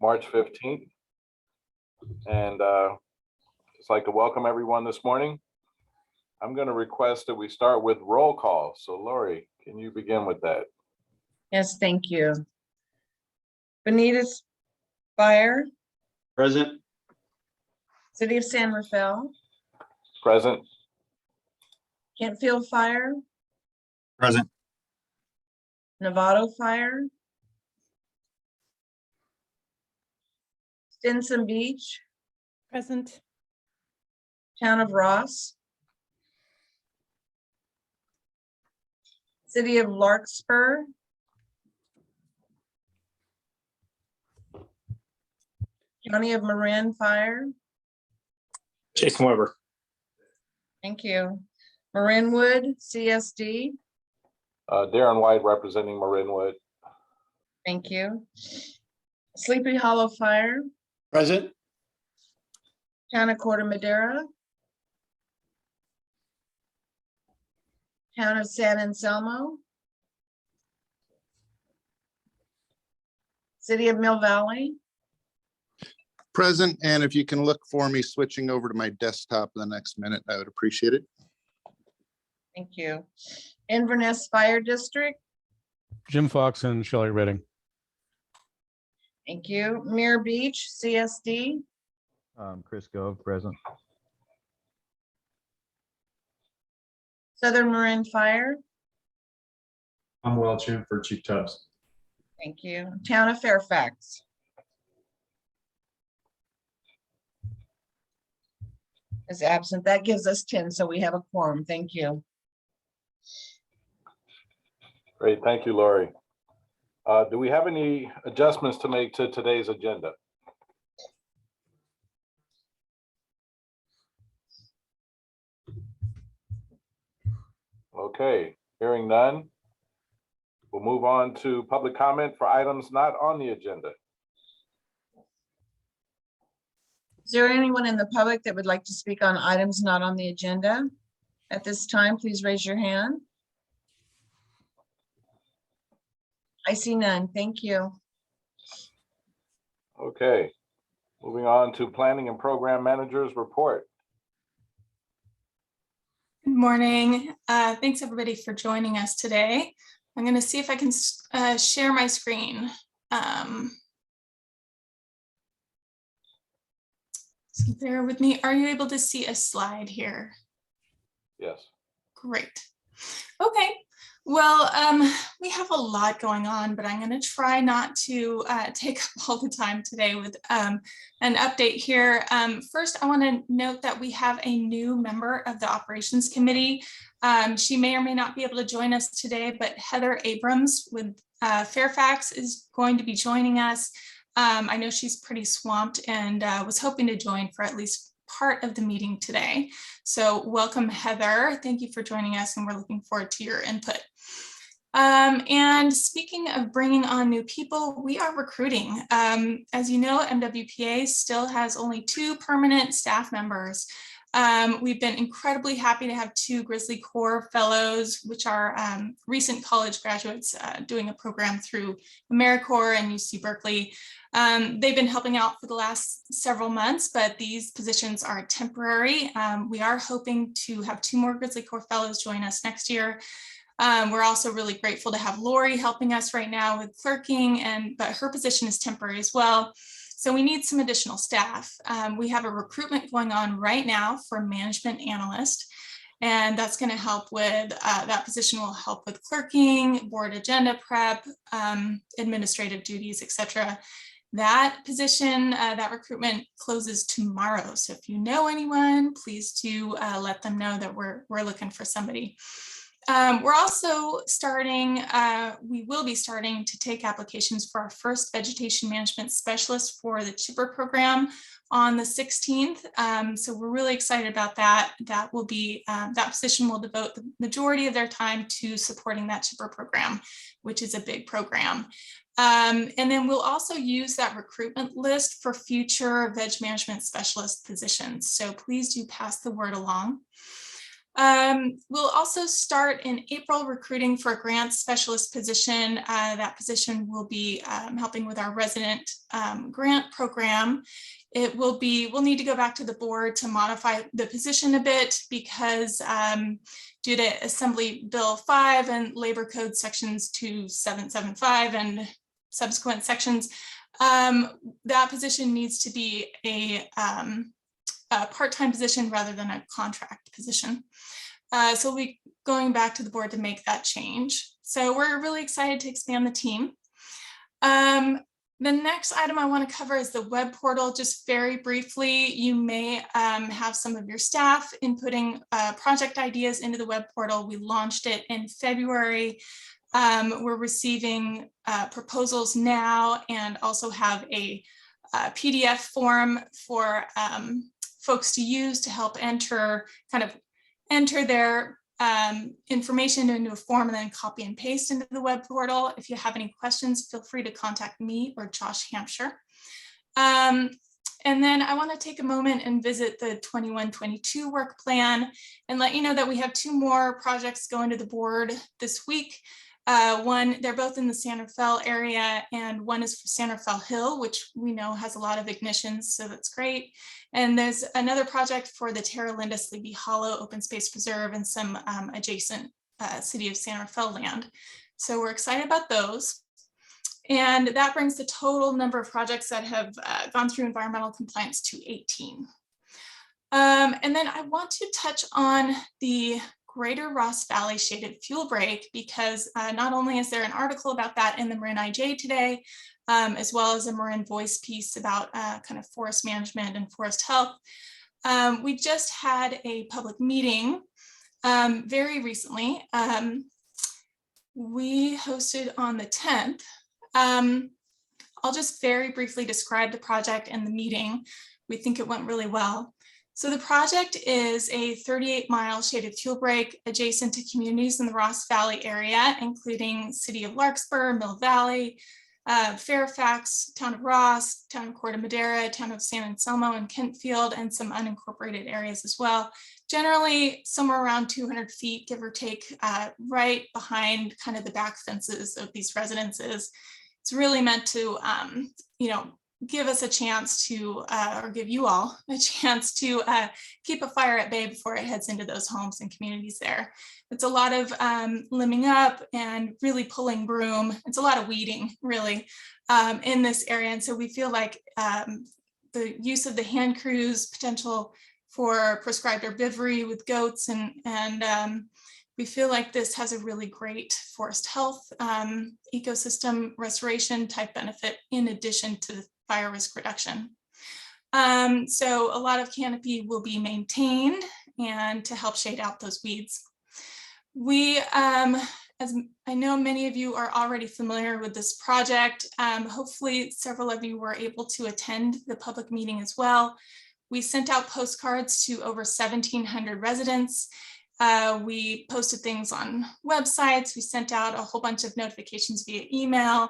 March 15th. And just like to welcome everyone this morning. I'm going to request that we start with roll call. So Lori, can you begin with that? Yes, thank you. Benita Spire, Present. City of San Rafael, Present. Kentfield Fire, Present. Novato Fire, Stinson Beach, Present. Town of Ross, City of Larkspur, County of Marin Fire, Jason Weber. thank you. Marinwood CSD, Darren White representing Marinwood. thank you. Sleepy Hollow Fire, Present. Town of Corte Madera, Town of San Anselmo, City of Mill Valley, Present, and if you can look for me switching over to my desktop in the next minute, I would appreciate it. thank you. Inverness Fire District, Jim Fox and Shelley Redding. thank you. Mirror Beach CSD, Chris Gove, present. Southern Marin Fire, I'm Welch for Chief Tubbs. thank you. Town of Fairfax, is absent. That gives us 10, so we have a quorum. Thank you. Great, thank you, Lori. Do we have any adjustments to make to today's agenda? Okay, hearing none. We'll move on to public comment for items not on the agenda. Is there anyone in the public that would like to speak on items not on the agenda? At this time, please raise your hand. I see none. Thank you. Okay, moving on to planning and program managers report. Good morning. Thanks everybody for joining us today. I'm going to see if I can share my screen. So bear with me. Are you able to see a slide here? Yes. Great. Okay. Well, we have a lot going on, but I'm going to try not to take up all the time today with an update here. First, I want to note that we have a new member of the Operations Committee. She may or may not be able to join us today, but Heather Abrams with Fairfax is going to be joining us. I know she's pretty swamped and was hoping to join for at least part of the meeting today. So welcome, Heather. Thank you for joining us, and we're looking forward to your input. And speaking of bringing on new people, we are recruiting. As you know, MWPA still has only 2 permanent staff members. We've been incredibly happy to have 2 Grizzly Corps fellows, which are recent college graduates doing a program through AmeriCorps and UC Berkeley. They've been helping out for the last several months, but these positions are temporary. We are hoping to have 2 more Grizzly Corps fellows join us next year. We're also really grateful to have Lori helping us right now with clerking, but her position is temporary as well. So we need some additional staff. We have a recruitment going on right now for a management analyst, and that's going to help with, that position will help with clerking, board agenda prep, administrative duties, etc. That position, that recruitment closes tomorrow. So if you know anyone, please do let them know that we're looking for somebody. We're also starting, we will be starting to take applications for our first vegetation management specialist for the chipper program on the 16th. So we're really excited about that. That will be, that position will devote the majority of their time to supporting that chipper program, which is a big program. And then we'll also use that recruitment list for future veg management specialist positions. So please do pass the word along. We'll also start in April recruiting for a grant specialist position. That position will be helping with our resident grant program. We'll need to go back to the board to modify the position a bit because due to Assembly Bill 5 and Labor Code sections 2775 and subsequent sections, that position needs to be a part-time position rather than a contract position. So we'll be going back to the board to make that change. So we're really excited to expand the team. The next item I want to cover is the web portal. Just very briefly, you may have some of your staff inputting project ideas into the web portal. We launched it in February. We're receiving proposals now and also have a PDF form for folks to use to help enter their information into a form and then copy and paste into the web portal. If you have any questions, feel free to contact me or Josh Hampshire. And then I want to take a moment and visit the 21-22 work plan and let you know that we have 2 more projects going to the board this week. One, they're both in the San Rafael area, and one is for San Rafael Hill, which we know has a lot of ignitions, so that's great. And there's another project for the Terra Linda Sleepy Hollow Open Space Preserve and some adjacent city of San Rafael land. So we're excited about those. And that brings the total number of projects that have gone through environmental compliance to 18. And then I want to touch on the Greater Ross Valley Shaded Fuel Break, because not only is there an article about that in the Marin IJ today, as well as a Marin Voice piece about kind of forest management and forest health. We just had a public meeting very recently. We hosted on the 10th. I'll just very briefly describe the project and the meeting. We think it went really well. So the project is a 38-mile shaded fuel break adjacent to communities in the Ross Valley area, including City of Larkspur, Mill Valley, Fairfax, Town of Ross, Town of Corte Madera, Town of San Anselmo and Kentfield, and some unincorporated areas as well. Generally somewhere around 200 feet, give or take, right behind kind of the back fences of these residences. It's really meant to, give us a chance to, or give you all a chance to keep a fire at bay before it heads into those homes and communities there. It's a lot of limbing up and really pulling broom. It's a lot of weeding, really, in this area. And so we feel like the use of the hand crews, potential for prescribed herbivory with goats, and we feel like this has a really great forest health ecosystem restoration type benefit in addition to the fire risk reduction. So a lot of canopy will be maintained and to help shade out those weeds. We, as I know many of you are already familiar with this project, hopefully several of you were able to attend the public meeting as well. We sent out postcards to over 1,700 residents. We posted things on websites. We sent out a whole bunch of notifications via email.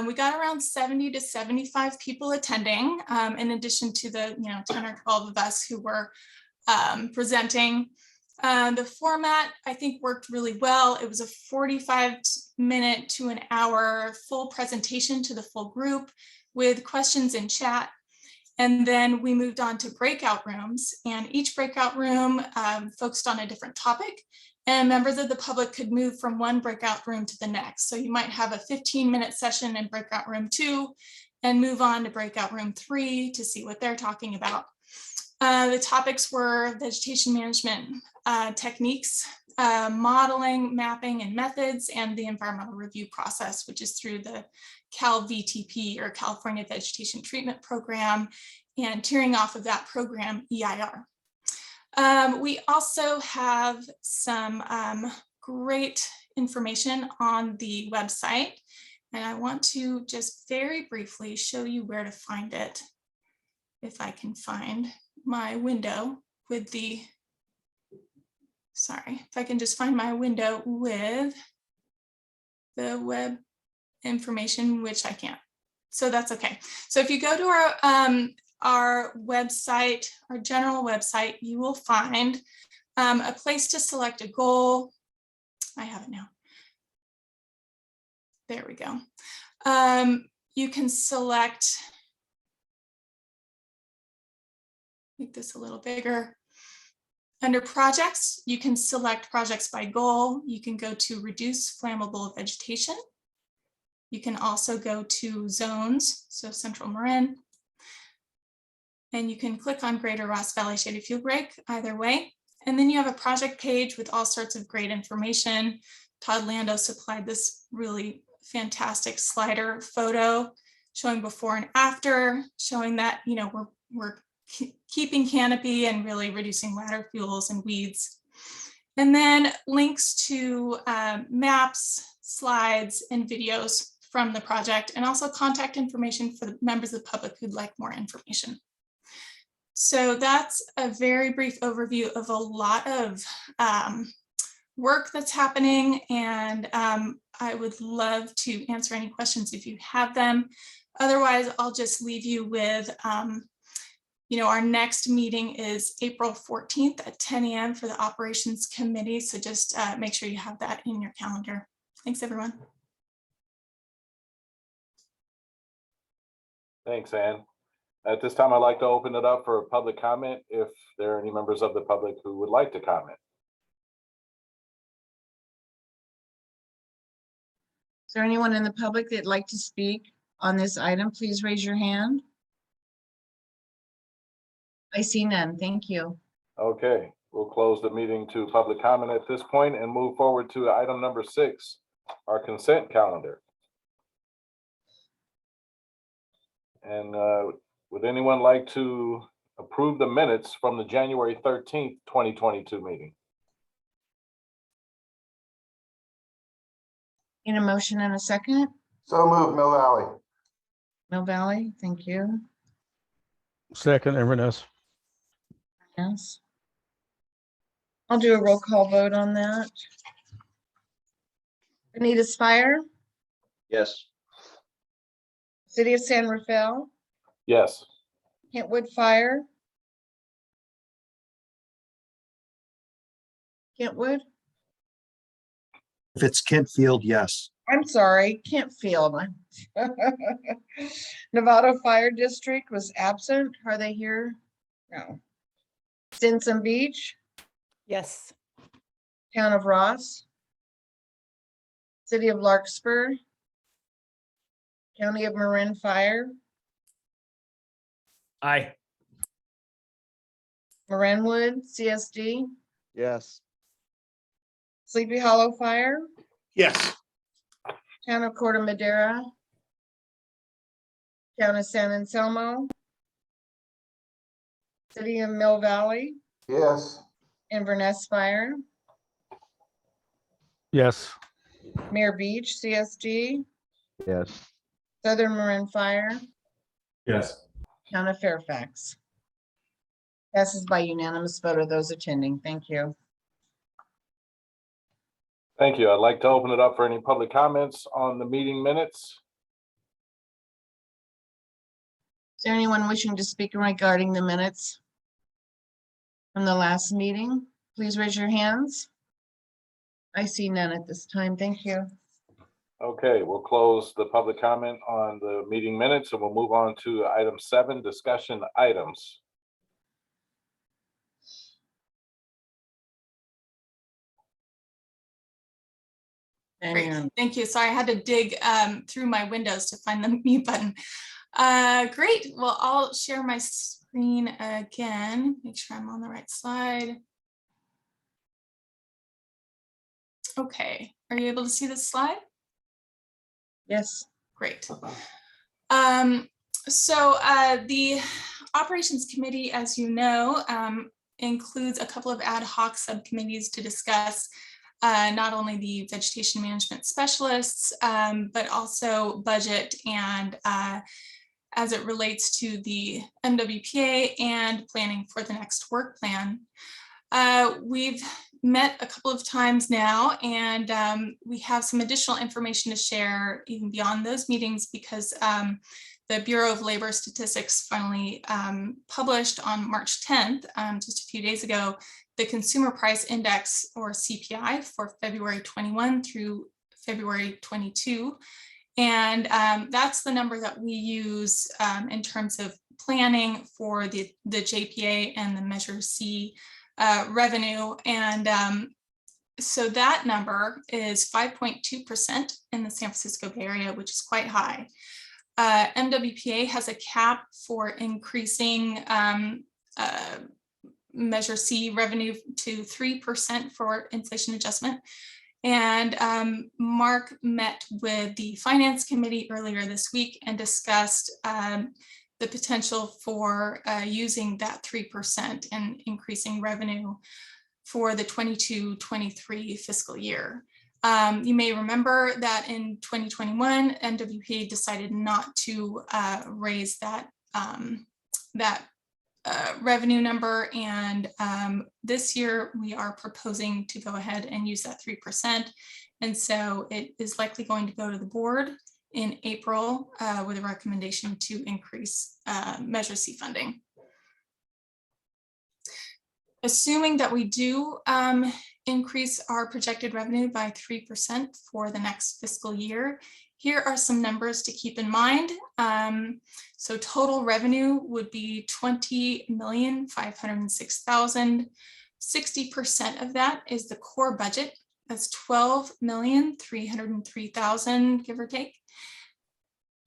We got around 70 to 75 people attending, in addition to the 10 or 12 of us who were presenting. The format, I think, worked really well. It was a 45-minute to an hour full presentation to the full group with questions in chat. And then we moved on to breakout rooms, and each breakout room focused on a different topic, and members of the public could move from one breakout room to the next. So you might have a 15-minute session in breakout room 2 and move on to breakout room 3 to see what they're talking about. The topics were vegetation management techniques, modeling, mapping, and methods, and the environmental review process, which is through the Cal VTP, or California Vegetation Treatment Program, and tearing off of that program, EIR. We also have some great information on the website, and I want to just very briefly show you where to find it. If I can find my window with the, if I can just find my window with the web information, which I can't. So that's okay. So if you go to our website, our general website, you will find A place to select a goal. I have it now. There we go. You can select, make this a little bigger. Under projects, you can select projects by goal. You can go to reduce flammable vegetation. You can also go to zones, so Central Marin. And you can click on Greater Ross Valley Shaded Fuel Break, either way. And then you have a project page with all sorts of great information. Todd Lando supplied this really fantastic slider photo showing before and after, showing that, you know, we're keeping canopy and really reducing ladder fuels and weeds. And then links to maps, slides, and videos from the project, and also contact information for the members of the public who'd like more information. So that's a very brief overview of a lot of work that's happening, and I would love to answer any questions if you have them. Otherwise, I'll just leave you with, you know, our next meeting is April 14th at 10 a.m. for the Operations Committee. So just make sure you have that in your calendar. Thanks, everyone. Thanks, Ann. At this time, I'd like to open it up for public comment if there are any members of the public who would like to comment. Is there anyone in the public that'd like to speak on this item? Please raise your hand. I see none. Thank you. Okay, we'll close the meeting to public comment at this point and move forward to item number 6, our consent calendar. And would anyone like to approve the minutes from the January 13th, 2022 meeting? In a motion and a second. So moved, Mill Valley. Mill Valley, thank you. Second, Inverness. Yes. I'll do a roll call vote on that. Anita Spire, Yes. City of San Rafael, Yes. Kentwood Fire. Kentwood, If it's Kentfield, yes. I'm sorry, Kentfield. Nevada Fire District was absent. Are they here? No. Stinson Beach, Yes. Town of Ross, City of Larkspur, County of Marin Fire, Aye. Marinwood, CSD, Yes. Sleepy Hollow Fire, Yes. Town of Corte Madera, Town of San Anselmo, City of Mill Valley, Yes. Inverness Fire, Yes. Mirror Beach, CSD, Yes. Southern Marin Fire, Yes. Town of Fairfax. Passes by unanimous vote of those attending. Thank you. Thank you. I'd like to open it up for any public comments on the meeting minutes. Is there anyone wishing to speak regarding the minutes from the last meeting? Please raise your hands. I see none at this time. Thank you. Okay, we'll close the public comment on the meeting minutes and we'll move on to item 7, discussion items. Great, And thank you. Sorry, I had to dig through my windows to find the mute button. Great, well, I'll share my screen again, make sure I'm on the right slide. Okay, are you able to see this slide? yes, Great. So the Operations Committee, as you know, includes a couple of ad hoc subcommittees to discuss not only the vegetation management specialists, but also budget and as it relates to the MWPA and planning for the next work plan. We've met a couple of times now, and we have some additional information to share even beyond those meetings, because the Bureau of Labor Statistics finally published on March 10th, just a few days ago, the Consumer Price Index, or CPI, for February 21 through February 22. And that's the number that we use in terms of planning for the JPA and the Measure C revenue. And so that number is 5.2% in the San Francisco Bay Area, which is quite high. MWPA has a cap for increasing Measure C revenue to 3% for inflation adjustment. And Mark met with the Finance Committee earlier this week and discussed the potential for using that 3% and increasing revenue for the 22-23 fiscal year. You may remember that in 2021, MWPA decided not to raise that revenue number, and this year we are proposing to go ahead and use that 3%, and so it is likely going to go to the board in April with a recommendation to increase Measure C funding. Assuming that we do increase our projected revenue by 3% for the next fiscal year, here are some numbers to keep in mind. So total revenue would be $20,506,000. 60% of that is the core budget. That's $12,303,000, give or take.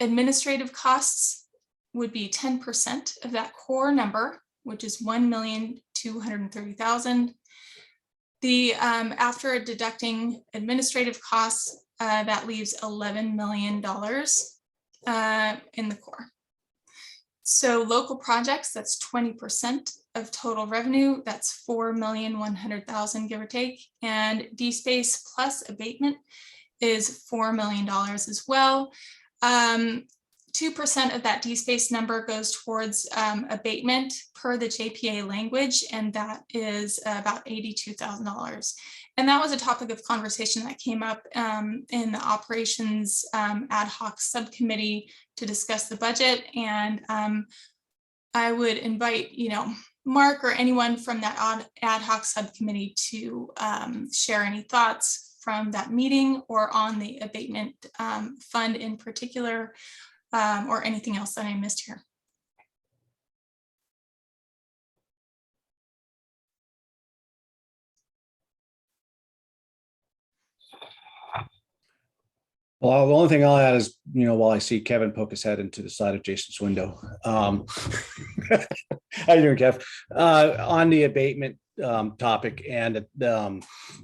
Administrative costs would be 10% of that core number, which is $1,230,000. The after deducting administrative costs, that leaves $11 million in the core. So local projects, that's 20% of total revenue. That's $4,100,000, give or take. And DSpace plus abatement is $4 million as well. 2% of that DSpace number goes towards abatement per the JPA language, and that is about $82,000. And that was a topic of conversation that came up in the operations ad hoc subcommittee to discuss the budget. And I would invite, Mark or anyone from that ad hoc subcommittee to share any thoughts from that meeting or on the abatement fund in particular, or anything else that I missed here. Well, the only thing I'll add is, while I see Kevin poke his head into the side of Jason's window. How you doing, Kev? On the abatement topic, and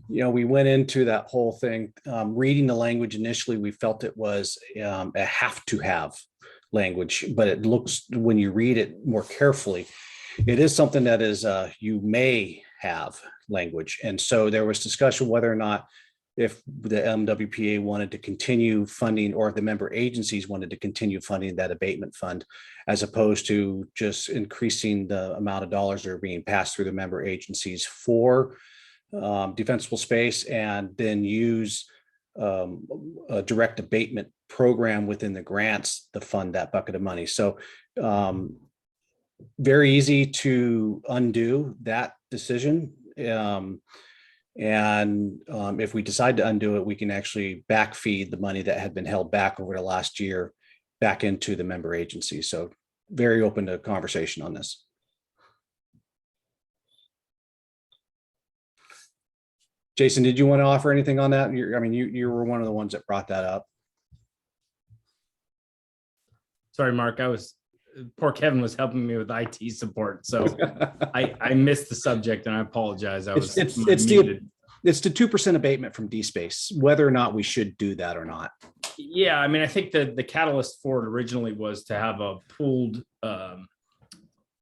we went into that whole thing. Reading the language initially, we felt it was a have to have language, but it looks, when you read it more carefully, it is something that is you may have language. And so there was discussion whether or not, if the MWPA wanted to continue funding, or if the member agencies wanted to continue funding that abatement fund, as opposed to just increasing the amount of dollars that are being passed through the member agencies for defensible space, and then use a direct abatement program within the grants to fund that bucket of money. So very easy to undo that decision. And if we decide to undo it, we can actually backfeed the money that had been held back over the last year back into the member agency. So very open to conversation on this. Jason, did you want to offer anything on that? You were one of the ones that brought that up. Sorry, Mark, poor Kevin was helping me with IT support, so I missed the subject, and I apologize. It's the 2% abatement from DSpace, whether or not we should do that or not. Yeah, I think the catalyst for it originally was to have a pooled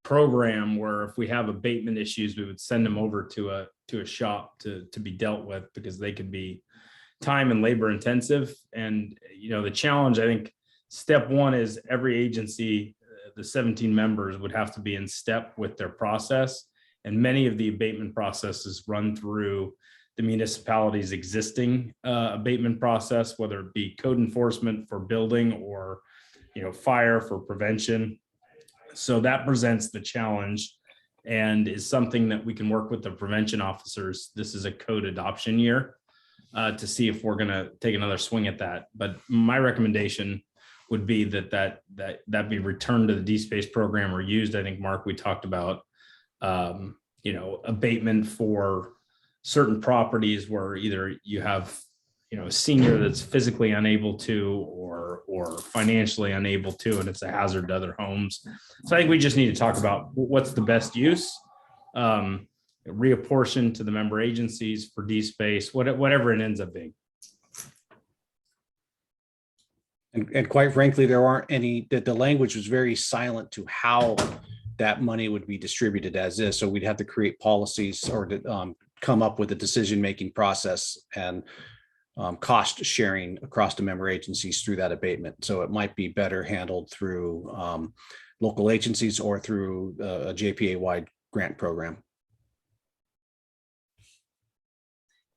program where if we have abatement issues, we would send them over to a shop to be dealt with, because they could be time and labor intensive. And the challenge, I think, step one is every agency, the 17 members, would have to be in step with their process. And many of the abatement processes run through the municipality's existing abatement process, whether it be code enforcement for building or, fire for prevention. So that presents the challenge and is something that we can work with the prevention officers. This is a code adoption year to see if we're going to take another swing at that. But my recommendation would be that be returned to the D-Space program or used. I think, Mark, we talked about, abatement for certain properties where either you have, a senior that's physically unable to or financially unable to, and it's a hazard to other homes. So I think we just need to talk about what's the best use, reapportion to the member agencies for D-Space, whatever it ends up being. And quite frankly, there aren't any, that the language was very silent to how that money would be distributed as is. So we'd have to create policies or come up with a decision-making process and cost sharing across the member agencies through that abatement. So it might be better handled through local agencies or through a JPA-wide grant program.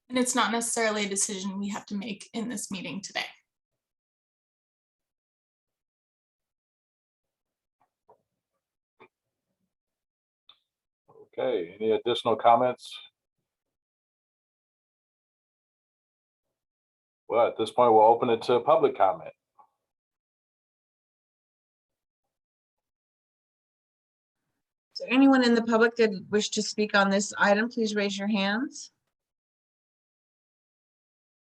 And it's not necessarily a decision we have to make in this meeting today. Okay, any additional comments? Well, at this point, we'll open it to public comment. Is there anyone in the public that wish to speak on this item? Please raise your hands.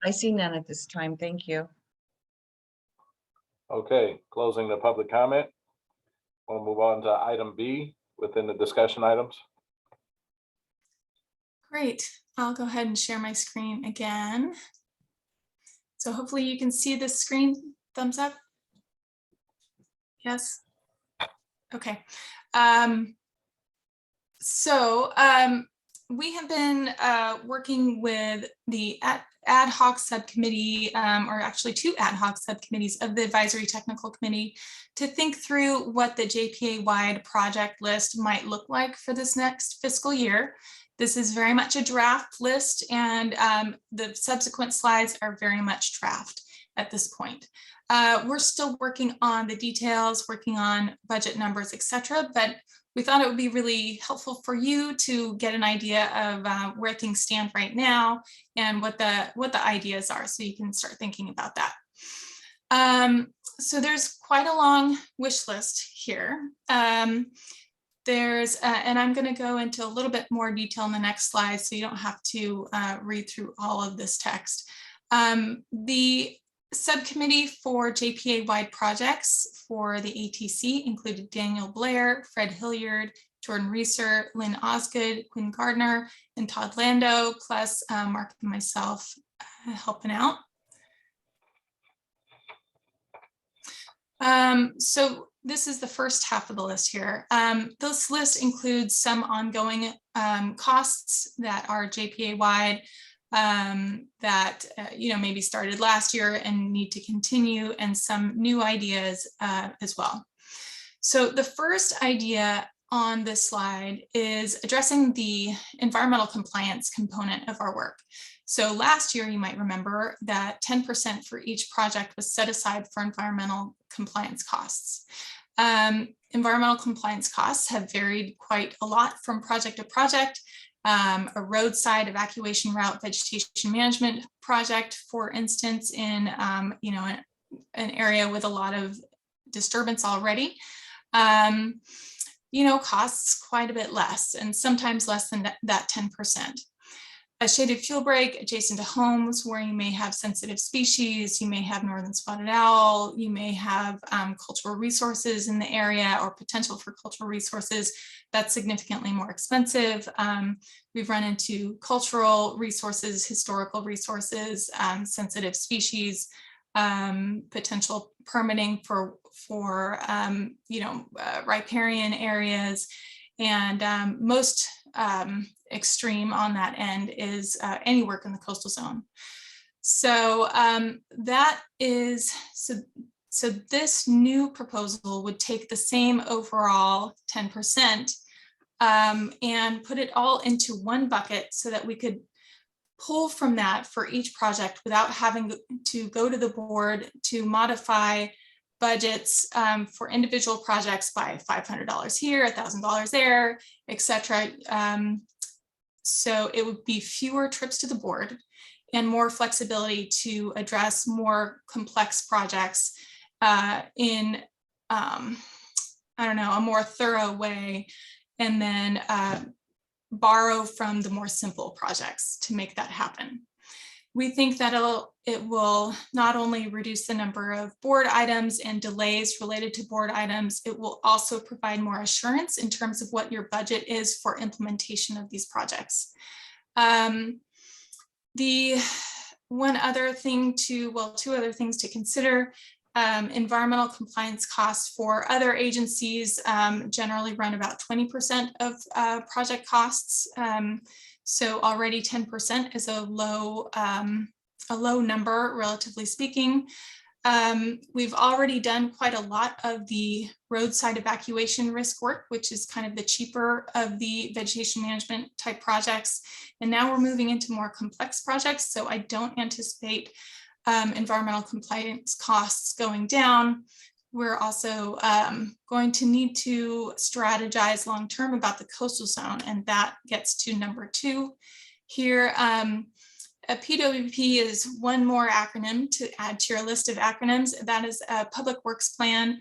I see none at this time. Thank you. Okay, closing the public comment. We'll move on to item B within the discussion items. Great. I'll go ahead and share my screen again. So hopefully you can see this screen. Thumbs up. Yes. Okay. We have been working with the ad hoc subcommittee, or actually two ad hoc subcommittees of the Advisory Technical Committee to think through what the JPA-wide project list might look like for this next fiscal year. This is very much a draft list, and the subsequent slides are very much draft at this point. We're still working on the details, working on budget numbers, etc. But we thought it would be really helpful for you to get an idea of where things stand right now and what the ideas are, so you can start thinking about that. So there's quite a long wish list here. And I'm going to go into a little bit more detail in the next slide, so you don't have to read through all of this text. The subcommittee for JPA-wide projects for the ATC included Daniel Blair, Fred Hilliard, Jordan Reeser, Lynn Osgood, Quinn Gardner, and Todd Lando, plus Mark and myself helping out. So this is the first half of the list here. This list includes some ongoing costs that are JPA-wide that maybe started last year and need to continue, and some new ideas as well. So the first idea on this slide is addressing the environmental compliance component of our work. So last year, you might remember that 10% for each project was set aside for environmental compliance costs. Environmental compliance costs have varied quite a lot from project to project. A roadside evacuation route vegetation management project, for instance, in an area with a lot of disturbance already, costs quite a bit less, and sometimes less than that 10%. A shaded fuel break adjacent to homes where you may have sensitive species, you may have northern spotted owl, you may have cultural resources in the area or potential for cultural resources, that's significantly more expensive. We've run into cultural resources, historical resources, sensitive species, potential permitting for riparian areas, and most extreme on that end is any work in the coastal zone. So so this new proposal would take the same overall 10%, and put it all into one bucket so that we could pull from that for each project without having to go to the board to modify budgets for individual projects by $500 here, $1,000 there, etc. So it would be fewer trips to the board and more flexibility to address more complex projects in, I don't know, a more thorough way, and then borrow from the more simple projects to make that happen. We think that it will not only reduce the number of board items and delays related to board items, it will also provide more assurance in terms of what your budget is for implementation of these projects. The one other thing to, well, two other things to consider, environmental compliance costs for other agencies generally run about 20% of project costs. So already 10% is a low number, relatively speaking. We've already done quite a lot of the roadside evacuation risk work, which is kind of the cheaper of the vegetation management type projects. And now we're moving into more complex projects. So I don't anticipate environmental compliance costs going down. We're also going to need to strategize long-term about the coastal zone, and that gets to number 2 here. A PWP is one more acronym to add to your list of acronyms. That is a public works plan.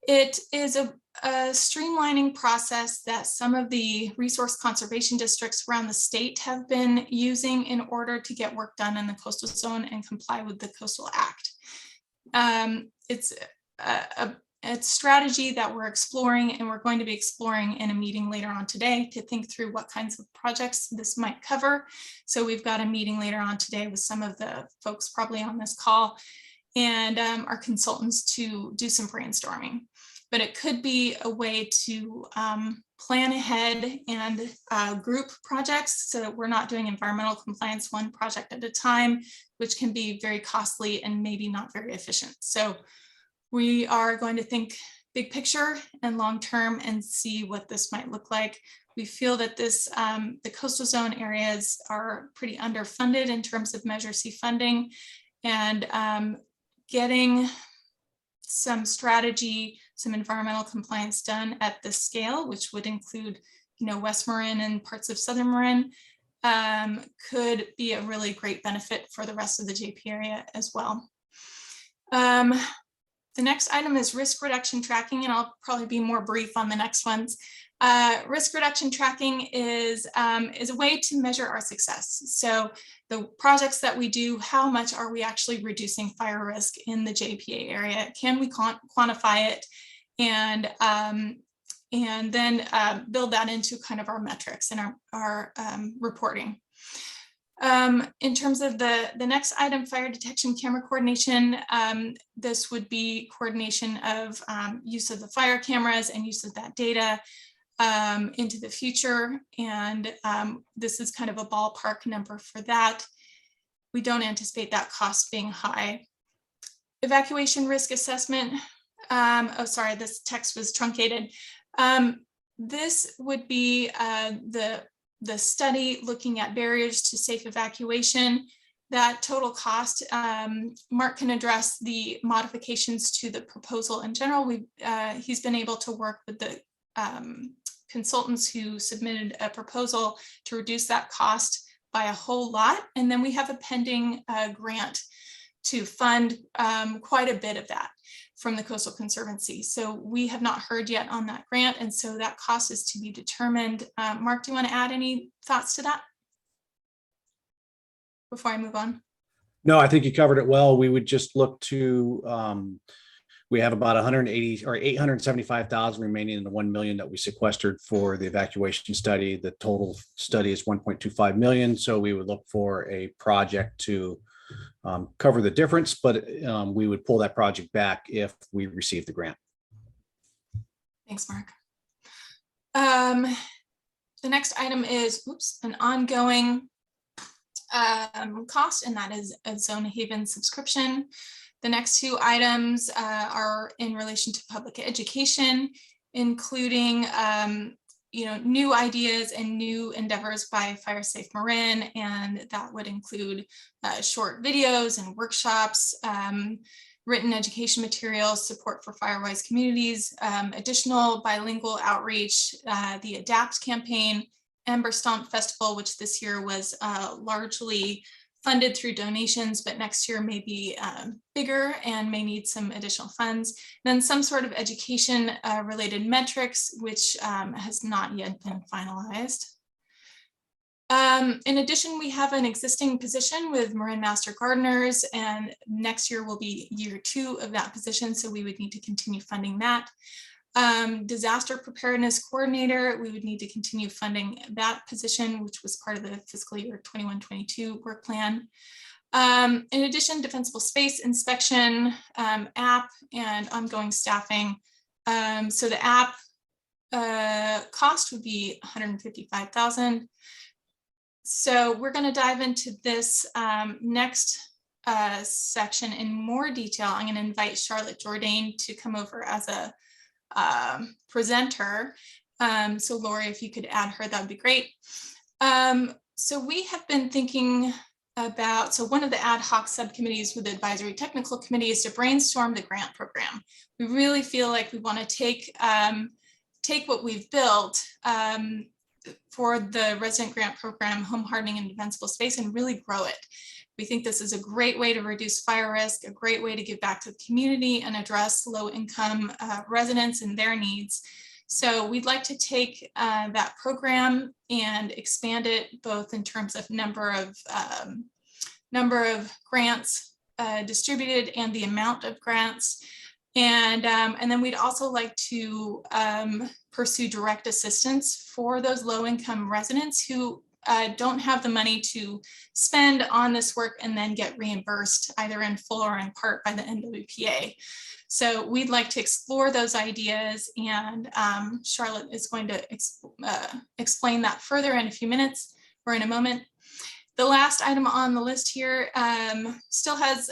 It is a streamlining process that some of the resource conservation districts around the state have been using in order to get work done in the coastal zone and comply with the Coastal Act. It's a strategy that we're exploring, and we're going to be exploring in a meeting later on today to think through what kinds of projects this might cover. So we've got a meeting later on today with some of the folks probably on this call and our consultants to do some brainstorming. But it could be a way to plan ahead and group projects so that we're not doing environmental compliance one project at a time, which can be very costly and maybe not very efficient. So we are going to think big picture and long-term and see what this might look like. We feel that this, the coastal zone areas are pretty underfunded in terms of Measure C funding, and getting some strategy, some environmental compliance done at this scale, which would include, you know, West Marin and parts of Southern Marin, could be a really great benefit for the rest of the JP area as well. The next item is risk reduction tracking, and I'll probably be more brief on the next ones. Risk reduction tracking is a way to measure our success. So the projects that we do, how much are we actually reducing fire risk in the JPA area? Can we quantify it and then build that into kind of our metrics and our reporting? In terms of the next item, fire detection camera coordination, this would be coordination of use of the fire cameras and use of that data into the future. And this is kind of a ballpark number for that. We don't anticipate that cost being high. Evacuation risk assessment. Oh, sorry, this text was truncated. This would be the study looking at barriers to safe evacuation. That total cost, Mark can address the modifications to the proposal in general. He's been able to work with the consultants who submitted a proposal to reduce that cost by a whole lot. And then we have a pending grant to fund quite a bit of that from the Coastal Conservancy. So we have not heard yet on that grant, and so that cost is to be determined. Mark, do you want to add any thoughts to that before I move on? No, I think you covered it well. We would just look to, we have about 180 or 875,000 remaining in the 1 million that we sequestered for the evacuation study. The total study is 1.25 million. So we would look for a project to cover the difference, but we would pull that project back if we receive the grant. Thanks, Mark. The next item is an ongoing cost, and that is a Zone Haven subscription. The next two items are in relation to public education, including new ideas and new endeavors by Fire Safe Marin, and that would include short videos and workshops, written education materials, support for Firewise communities, additional bilingual outreach, the ADAPT campaign, Ember Stomp Festival, which this year was largely funded through donations, but next year may be bigger and may need some additional funds. Then some sort of education related metrics, which has not yet been finalized. In addition, we have an existing position with Marin Master Gardeners, and next year will be year 2 of that position, so we would need to continue funding that. Disaster Preparedness Coordinator, we would need to continue funding that position, which was part of the fiscal year 21-22 work plan. In addition, Defensible Space Inspection, app, and ongoing staffing. So the app cost would be $155,000. So we're going to dive into this next section in more detail. I'm going to invite Charlotte Jourdain to come over as a presenter. So Lori, if you could add her, that would be great. So we have been thinking about, so one of the ad hoc subcommittees with the advisory technical committee is to brainstorm the grant program. We really feel like we want to take what we've built for the resident grant program, home hardening and defensible space, and really grow it. We think this is a great way to reduce fire risk, a great way to give back to the community and address low-income residents and their needs. So we'd like to take that program and expand it both in terms of number of grants distributed and the amount of grants. And then we'd also like to pursue direct assistance for those low-income residents who don't have the money to spend on this work and then get reimbursed either in full or in part by the NWPA. So we'd like to explore those ideas, and Charlotte is going to explain that further in a few minutes or in a moment. The last item on the list here still has,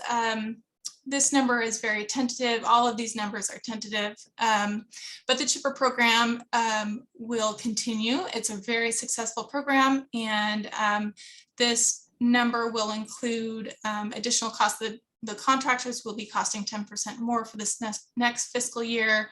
this number is very tentative. All of these numbers are tentative, but the CHIPPR program will continue. It's a very successful program, and this number will include additional costs. The contractors will be costing 10% more for this next fiscal year.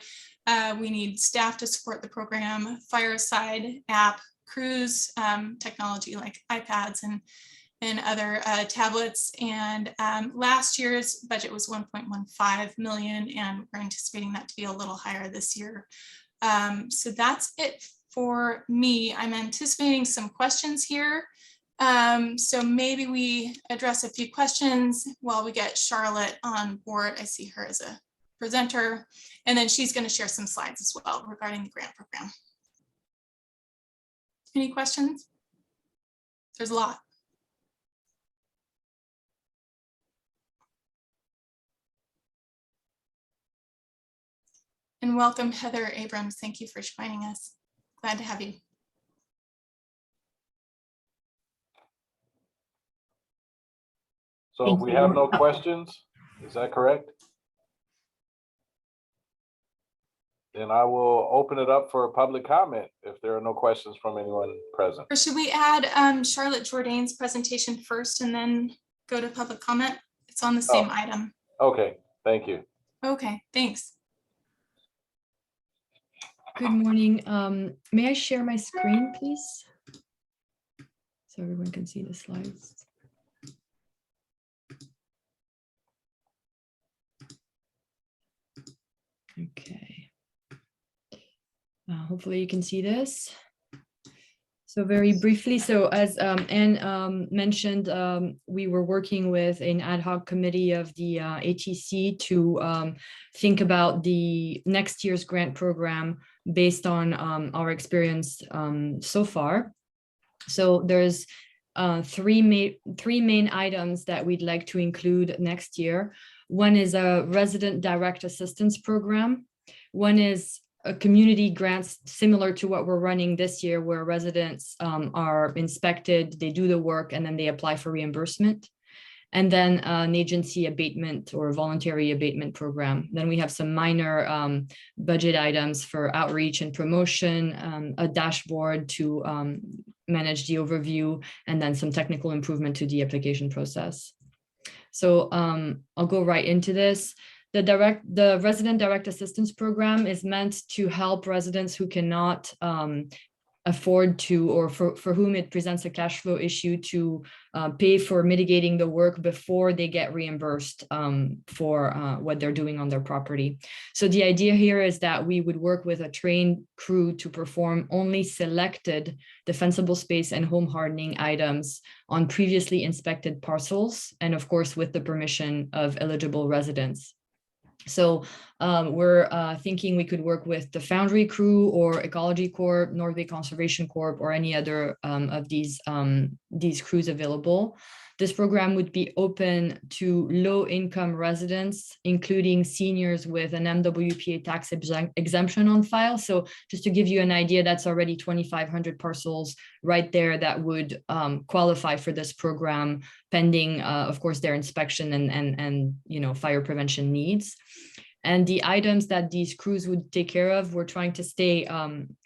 We need staff to support the program, Fireside app, crews, technology like iPads and other tablets. And last year's budget was 1.15 million, and we're anticipating that to be a little higher this year. So that's it for me. I'm anticipating some questions here. So maybe we address a few questions while we get Charlotte on board. I see her as a presenter, and then she's going to share some slides as well regarding the grant program. Any questions? There's a lot. And welcome, Heather Abrams. Thank you for joining us. Glad to have you. So we have no questions, is that correct? Then I will open it up for a public comment if there are no questions from anyone present. Or should we add Charlotte Jourdain's presentation first and then go to public comment? It's on the same item. Okay, thank you. Okay, thanks. Good morning. May I share my screen, please? So everyone can see the slides. Okay. Hopefully you can see this. So very briefly, so as Anne mentioned, we were working with an ad hoc committee of the ATC to think about the next year's grant program based on our experience so far. So there's three main items that we'd like to include next year. One is a resident direct assistance program. One is a community grants similar to what we're running this year, where residents are inspected, they do the work, and then they apply for reimbursement. and then an agency abatement or voluntary abatement program. Then we have some minor budget items for outreach and promotion, a dashboard to manage the overview, and then some technical improvement to the application process. So I'll go right into this. The Resident Direct Assistance Program is meant to help residents who cannot afford to, or for whom it presents a cash flow issue, to pay for mitigating the work before they get reimbursed for what they're doing on their property. So the idea here is that we would work with a trained crew to perform only selected defensible space and home hardening items on previously inspected parcels, and of course with the permission of eligible residents. So we're thinking we could work with the Foundry Crew or Ecology Corp, North Bay Conservation Corp, or any other of these crews available. This program would be open to low-income residents, including seniors with an MWPA tax exemption on file. So just to give you an idea, that's already 2,500 parcels right there that would qualify for this program, pending, of course, their inspection and fire prevention needs. And the items that these crews would take care of, we're trying to stay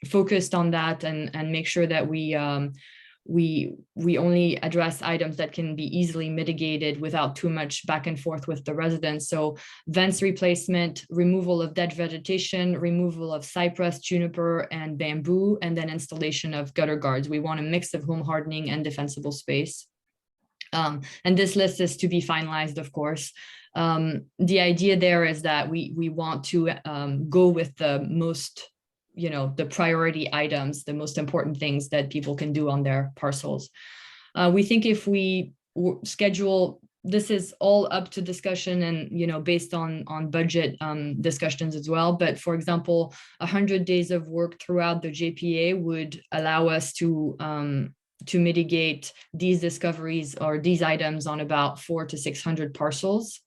focused on that and make sure that we only address items that can be easily mitigated without too much back and forth with the residents. So vents replacement, removal of dead vegetation, removal of cypress, juniper, and bamboo, and then installation of gutter guards. We want a mix of home hardening and defensible space. And this list is to be finalized, of course. The idea there is that we want to go with the most, the priority items, the most important things that people can do on their parcels. We think if we schedule, this is all up to discussion and, based on budget discussions as well. But for example, 100 days of work throughout the JPA would allow us to mitigate these discoveries or these items on about 400 to 600 parcels.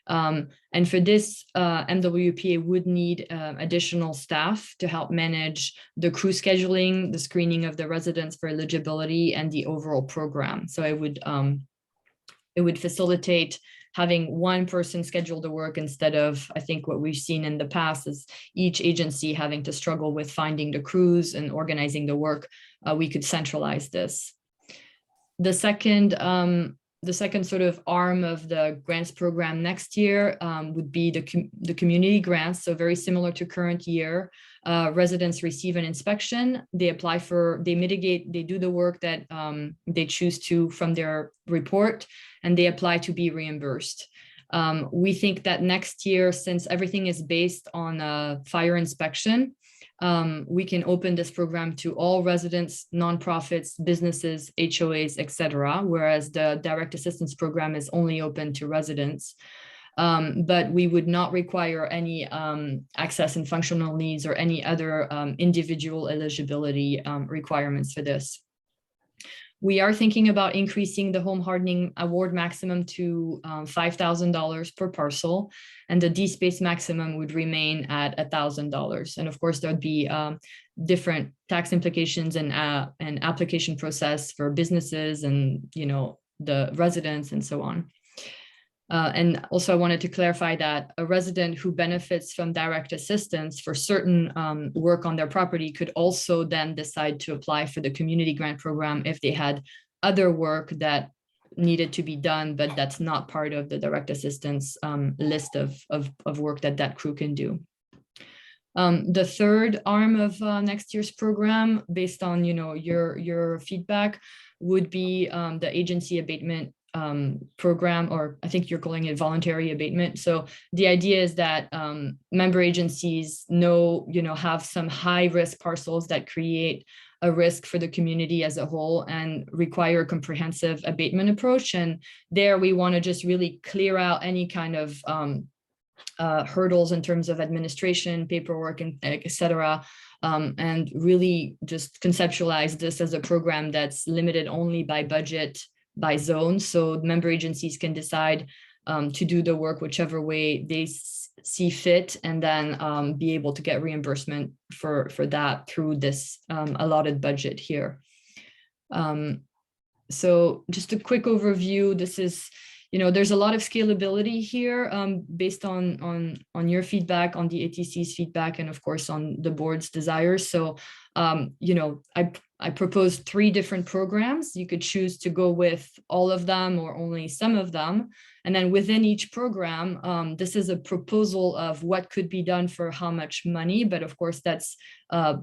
And for this, MWPA would need additional staff to help manage the crew scheduling, the screening of the residents for eligibility, and the overall program. So it would facilitate having one person schedule the work instead of, I think what we've seen in the past is each agency having to struggle with finding the crews and organizing the work. We could centralize this. The second sort of arm of the grants program next year would be the community grants. So very similar to current year, residents receive an inspection, they apply for, they mitigate, they do the work that they choose to from their report, and they apply to be reimbursed. We think that next year, since everything is based on a fire inspection, we can open this program to all residents, nonprofits, businesses, HOAs, etc., whereas the direct assistance program is only open to residents. But we would not require any access and functional needs or any other individual eligibility requirements for this. We are thinking about increasing the home hardening award maximum to $5,000 per parcel, and the D-space maximum would remain at $1,000. And of course, there would be different tax implications and an application process for businesses and the residents and so on. And also I wanted to clarify that a resident who benefits from direct assistance for certain work on their property could also then decide to apply for the community grant program if they had other work that needed to be done, but that's not part of the direct assistance list of work that crew can do. The third arm of next year's program, based on your feedback, would be the agency abatement program, or I think you're calling it voluntary abatement. So the idea is that member agencies have some high risk parcels that create a risk for the community as a whole and require a comprehensive abatement approach. And there we want to just really clear out any kind of hurdles in terms of administration, paperwork, and et cetera, and really just conceptualize this as a program that's limited only by budget, by zone, so member agencies can decide to do the work whichever way they see fit, and then be able to get reimbursement for that through this allotted budget here. So just a quick overview. This is there's a lot of scalability here based on your feedback, on the ATC's feedback, and of course on the board's desires. So, I proposed 3 different programs. You could choose to go with all of them or only some of them. And then within each program, this is a proposal of what could be done for how much money, but of course that's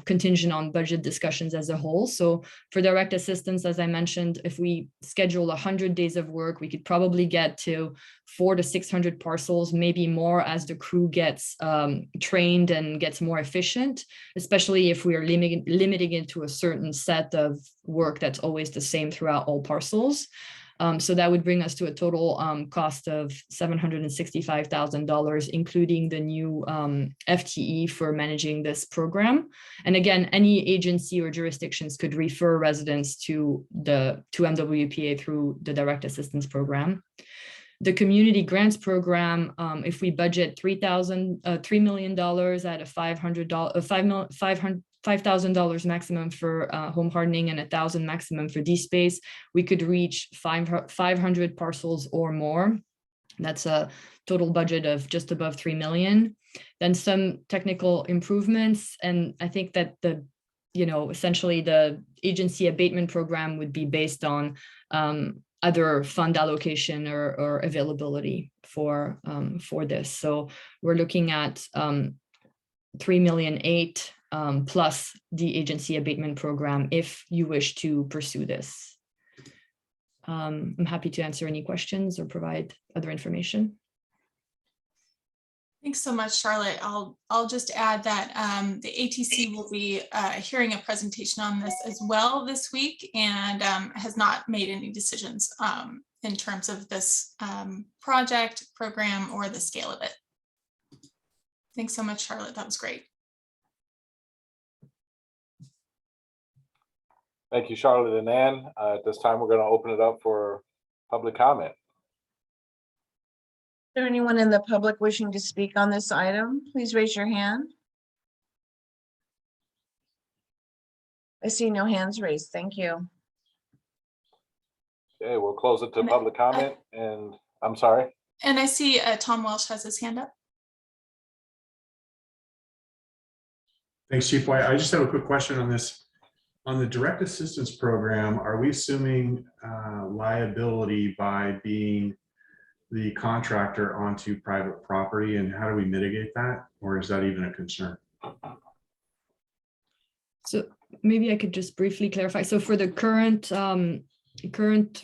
contingent on budget discussions as a whole. So for direct assistance, as I mentioned, if we schedule 100 days of work, we could probably get to 400 to 600 parcels, maybe more as the crew gets trained and gets more efficient, especially if we are limiting it to a certain set of work that's always the same throughout all parcels. So that would bring us to a total cost of $765,000, including the new FTE for managing this program. And again, any agency or jurisdictions could refer residents to MWPA through the direct assistance program. The community grants program, if we budget $3 million at a $5,000 maximum for home hardening and $1,000 maximum for DSpace, we could reach 500 parcels or more. That's a total budget of just above 3 million. Then some technical improvements, and I think that essentially the agency abatement program would be based on other fund allocation or availability for this. So we're looking at 3.8 million plus the agency abatement program if you wish to pursue this. I'm happy to answer any questions or provide other information. Thanks so much, Charlotte. I'll just add that the ATC will be hearing a presentation on this as well this week, and has not made any decisions in terms of this project, program, or the scale of it. Thanks so much, Charlotte. That was great. Thank you, Charlotte and Ann. At this time, we're going to open it up for public comment. Is there anyone in the public wishing to speak on this item? Please raise your hand. I see no hands raised. Thank you. Okay, we'll close it to public comment, and I'm sorry. And I see Tom Welsh has his hand up. Thanks, Chief White. I just have a quick question on this. On the direct assistance program, are we assuming liability by being the contractor onto private property, and how do we mitigate that? Or is that even a concern? So maybe I could just briefly clarify. So for the current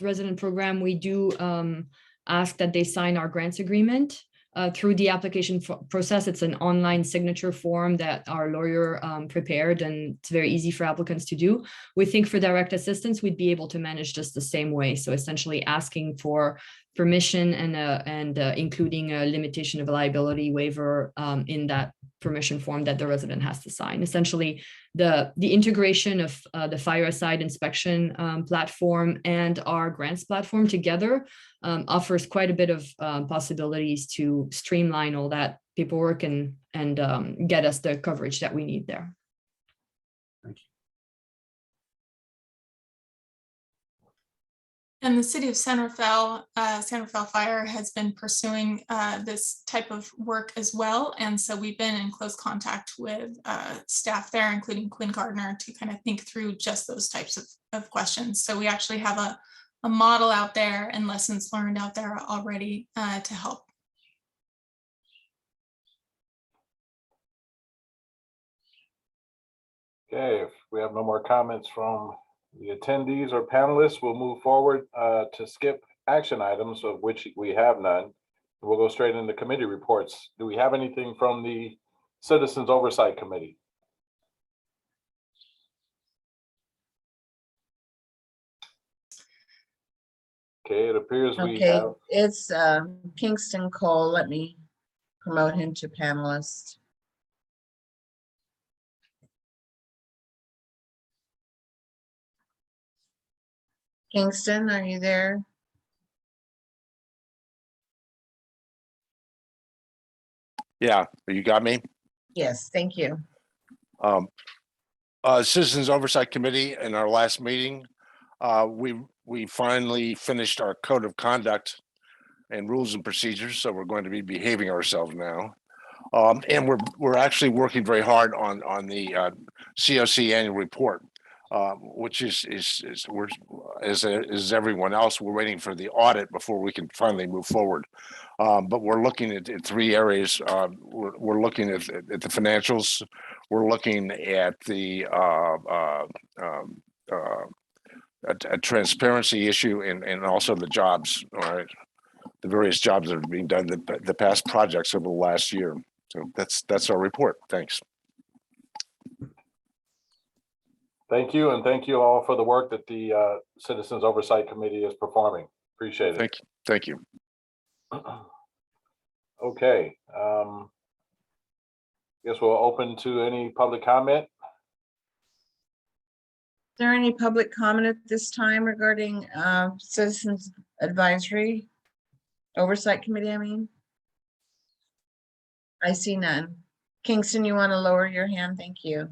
resident program, we do ask that they sign our grants agreement. Through the application process, it's an online signature form that our lawyer prepared, and it's very easy for applicants to do. We think for direct assistance, we'd be able to manage just the same way. So essentially asking for permission and including a limitation of liability waiver in that permission form that the resident has to sign. Essentially, the integration of the fire-side inspection platform and our grants platform together offers quite a bit of possibilities to streamline all that paperwork and get us the coverage that we need there. Thank you. And the city of San Rafael Fire has been pursuing this type of work as well. And so we've been in close contact with staff there, including Quinn Gardner, to kind of think through just those types of questions. So we actually have a model out there and lessons learned out there already to help. Okay, if we have no more comments from the attendees or panelists, we'll move forward to skip action items, of which we have none. We'll go straight into committee reports. Do we have anything from the Citizens Oversight Committee? Okay, it appears we Okay, have. it's Kingston Cole. Let me promote him to panelist. Kingston, are you there? Yeah, you got me. Yes, thank you. Citizens Oversight Committee, in our last meeting, we finally finished our code of conduct and rules and procedures, so we're going to be behaving ourselves now. And we're actually working very hard on the COC annual report, which is we're as everyone else, we're waiting for the audit before we can finally move forward. But we're looking at 3 areas. We're looking at the financials. We're looking at the a transparency issue and also the jobs. All right, the various jobs that are being done, the past projects over the last year. So that's our report. Thanks. Thank you, and thank you all for the work that the Citizens Oversight Committee is performing. Appreciate it. Thank you. Okay. Guess we'll open to any public comment. Is there any public comment at this time regarding Citizens Advisory Oversight Committee, I mean? I see none. Kingston, you want to lower your hand? Thank you.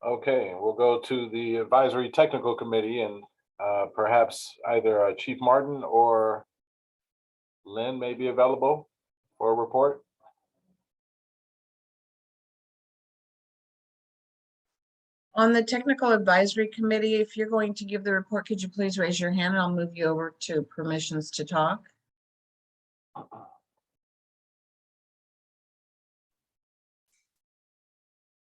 Okay, we'll go to the Advisory Technical Committee, and perhaps either Chief Martin or Lynn may be available for a report. On the Technical Advisory Committee, if you're going to give the report, could you please raise your hand and I'll move you over to permissions to talk.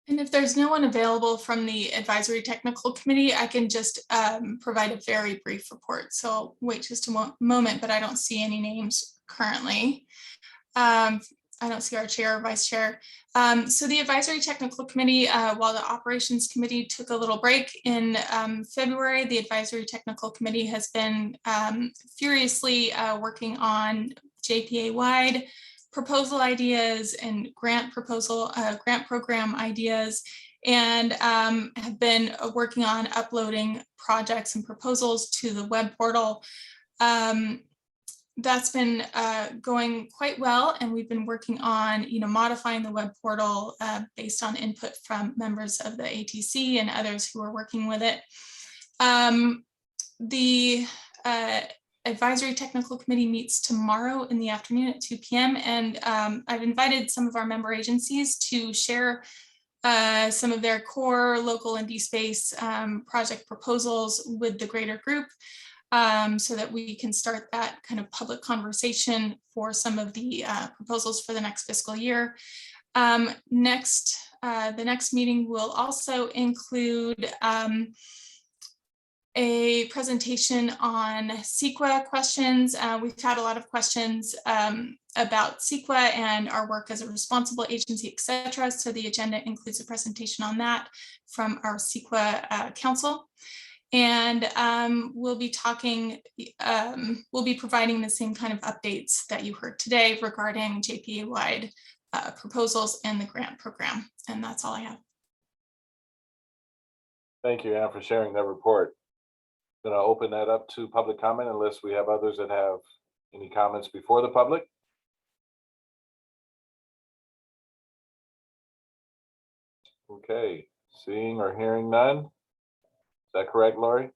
And if there's no one available from the Advisory Technical Committee, I can just provide a very brief report. So I'll wait just a moment, but I don't see any names currently. I don't see our chair or vice chair. So the Advisory Technical Committee, while the Operations Committee took a little break in February, the Advisory Technical Committee has been furiously working on JPA-wide proposal ideas and grant program ideas, and have been working on uploading projects and proposals to the web portal. That's been going quite well, and we've been working on modifying the web portal based on input from members of the ATC and others who are working with it. The Advisory Technical Committee meets tomorrow in the afternoon at 2 p.m. and I've invited some of our member agencies to share some of their core local and DSpace project proposals with the greater group, so that we can start that kind of public conversation for some of the proposals for the next fiscal year. The next meeting will also include a presentation on CEQA questions. We've had a lot of questions about CEQA and our work as a responsible agency, et cetera. So the agenda includes a presentation on that from our CEQA council. And we'll be providing the same kind of updates that you heard today regarding JPA-wide proposals and the grant program. And that's all I have. Thank you, Anne, for sharing that report. Going to open that up to public comment unless we have others that have any comments before the public. Okay, seeing or hearing none. Is that correct, Lori?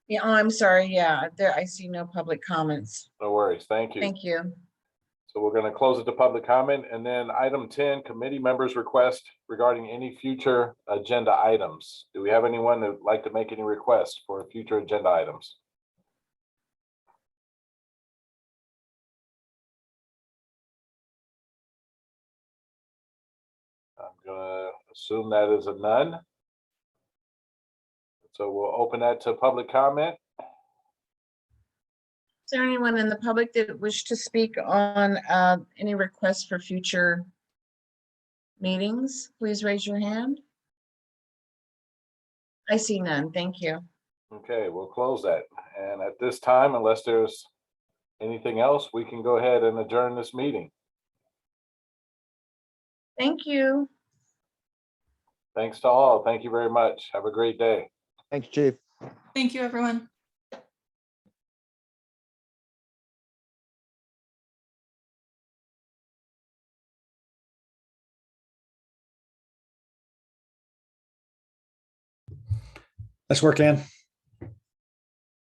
Yeah, oh, I'm sorry. Yeah, there I see no public comments. No worries. Thank you. Thank you. So we're going to close it to public comment, and then item 10, committee members' request regarding any future agenda items. Do we have anyone that would like to make any requests for future agenda items? I'm going to assume that is a none. So we'll open that to public comment. Is there anyone in the public that wish to speak on any requests for future meetings? Please raise your hand. I see none. Thank you. Okay, we'll close that. And at this time, unless there's anything else, we can go ahead and adjourn this meeting. Thank you. Thanks to all. Thank you very much. Have a great day. Thanks, Chief. Thank you, everyone. Nice work, Ann.